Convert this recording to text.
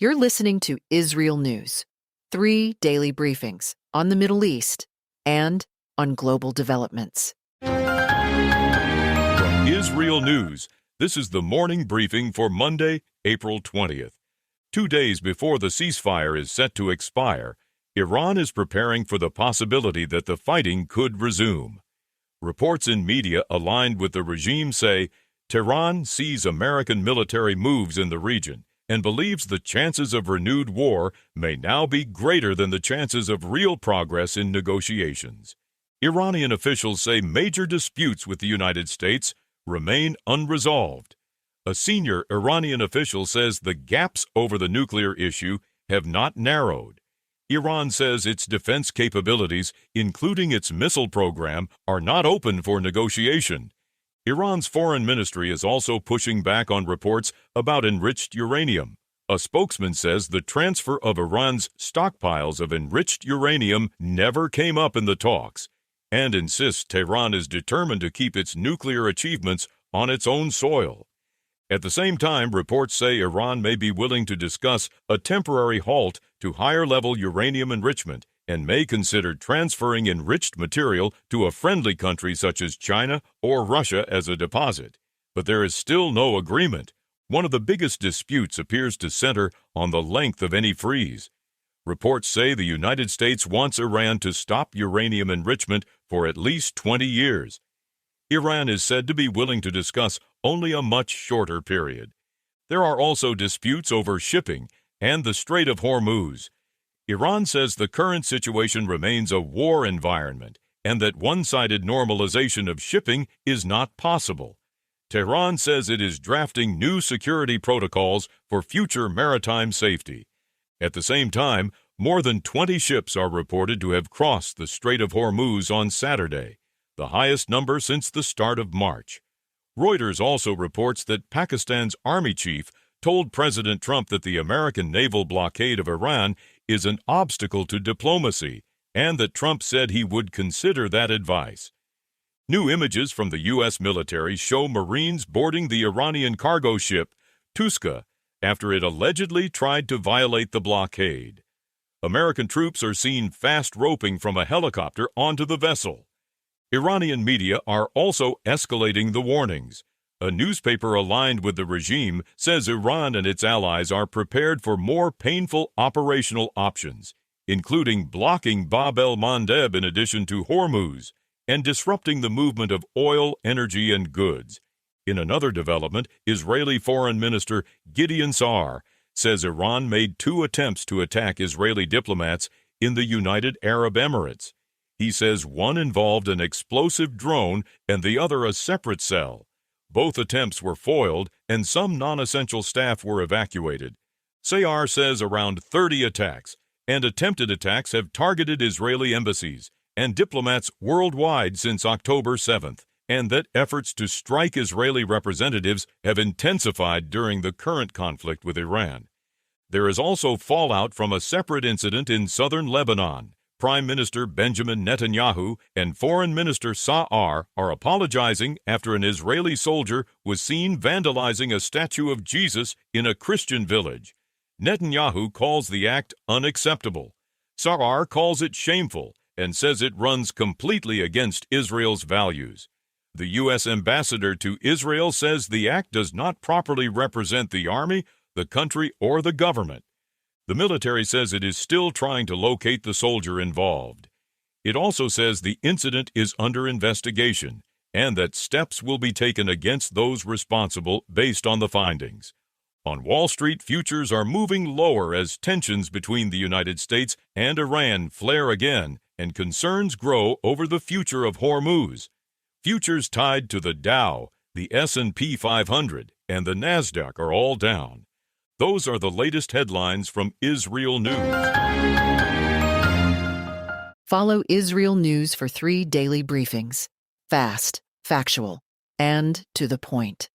You're listening to IsReal News, 3 daily briefings on the Middle East and on global developments. From IsReal News, this is the morning briefing for Monday, April 20th. 2 days before the ceasefire is set to expire, Iran is preparing for the possibility that the fighting could resume. Reports in media aligned with the regime say Tehran sees American military moves in the region and believes the chances of renewed war may now be greater than the chances of real progress in negotiations. Iranian officials say major disputes with the United States remain unresolved. A senior Iranian official says the gaps over the nuclear issue have not narrowed. Iran says its defense capabilities, including its missile program, are not open for negotiation. Iran's foreign ministry is also pushing back on reports about enriched uranium. A spokesman says the transfer of Iran's stockpiles of enriched uranium never came up in the talks, and insists Tehran is determined to keep its nuclear achievements on its own soil. At the same time, reports say Iran may be willing to discuss a temporary halt to higher-level uranium enrichment and may consider transferring enriched material to a friendly country such as China or Russia as a deposit. But there is still no agreement. One of the biggest disputes appears to center on the length of any freeze. Reports say the United States wants Iran to stop uranium enrichment for at least 20 years. Iran is said to be willing to discuss only a much shorter period. There are also disputes over shipping and the Strait of Hormuz. Iran says the current situation remains a war environment and that one-sided normalization of shipping is not possible. Tehran says it is drafting new security protocols for future maritime safety. At the same time, more than 20 ships are reported to have crossed the Strait of Hormuz on Saturday, the highest number since the start of March. Reuters also reports that Pakistan's army chief told President Trump that the American naval blockade of Iran is an obstacle to diplomacy, and that Trump said he would consider that advice. New images from the U.S. military show Marines boarding the Iranian cargo ship Touska after it allegedly tried to violate the blockade. American troops are seen fast roping from a helicopter onto the vessel. Iranian media are also escalating the warnings. A newspaper aligned with the regime says Iran and its allies are prepared for more painful operational options, including blocking Bab el-Mandeb in addition to Hormuz, and disrupting the movement of oil, energy, and goods. In another development, Israeli Foreign Minister Gideon Sa'ar says Iran made 2 attempts to attack Israeli diplomats in the United Arab Emirates. He says one involved an explosive drone and the other a separate cell. Both attempts were foiled, and some non-essential staff were evacuated. Sa'ar says around 30 attacks and attempted attacks have targeted Israeli embassies and diplomats worldwide since October 7th, and that efforts to strike Israeli representatives have intensified during the current conflict with Iran. There is also fallout from a separate incident in southern Lebanon. Prime Minister Benjamin Netanyahu and Foreign Minister Sa'ar are apologizing after an Israeli soldier was seen vandalizing a statue of Jesus in a Christian village. Netanyahu calls the act unacceptable. Sa'ar calls it shameful and says it runs completely against Israel's values. The U.S. ambassador to Israel says the act does not properly represent the army, the country, or the government. The military says it is still trying to locate the soldier involved. It also says the incident is under investigation and that steps will be taken against those responsible based on the findings. On Wall Street, futures are moving lower as tensions between the United States and Iran flare again and concerns grow over the future of Hormuz. Futures tied to the Dow, the S&P 500, and the Nasdaq are all down. Those are the latest headlines from IsReal News. Follow IsReal News for 3 daily briefings. Fast, factual, and to the point.